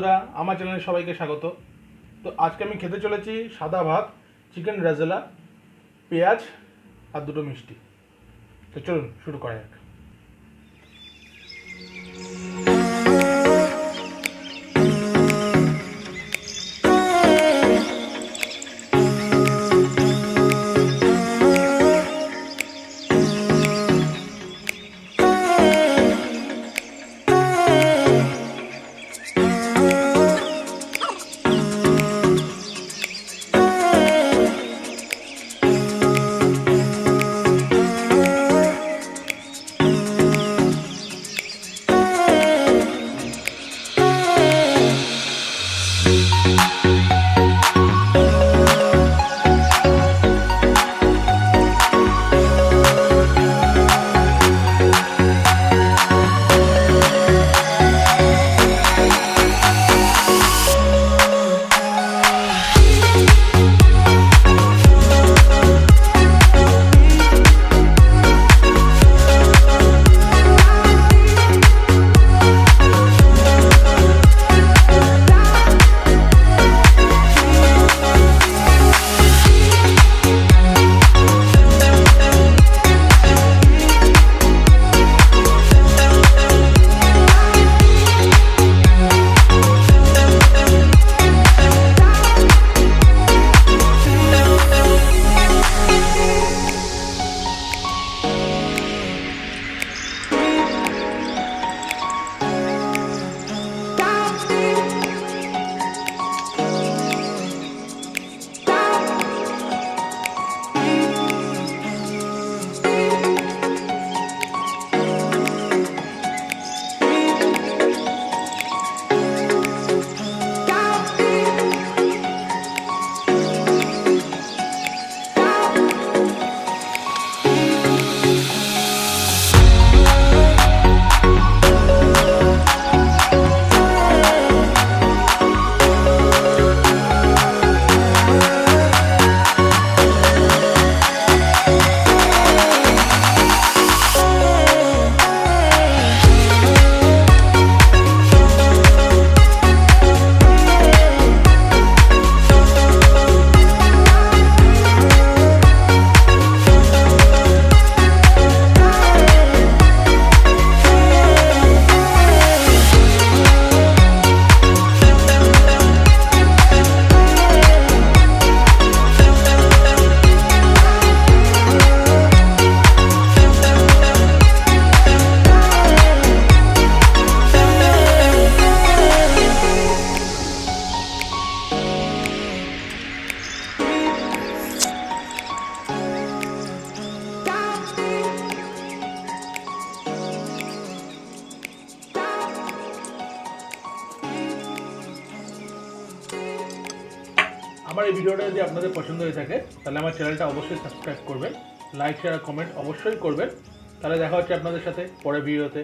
বন্ধুরা, আমার চ্যানেলে সবাইকে স্বাগত। তো আজকে আমি খেতে চলেছি সাদা ভাত, চিকেন রেজালা, পেঁয়াজ আর দুটো মিষ্টি। তো চলুন শুরু করা যাক। আমার এই ভিডিওটা যদি আপনাদের পছন্দ হয়ে থাকে তাহলে আমার চ্যানেলটা অবশ্যই সাবস্ক্রাইব করবেন, লাইক শেয়ার কমেন্ট অবশ্যই করবেন। তাহলে দেখা হচ্ছে আপনাদের সাথে পরের ভিডিওতে।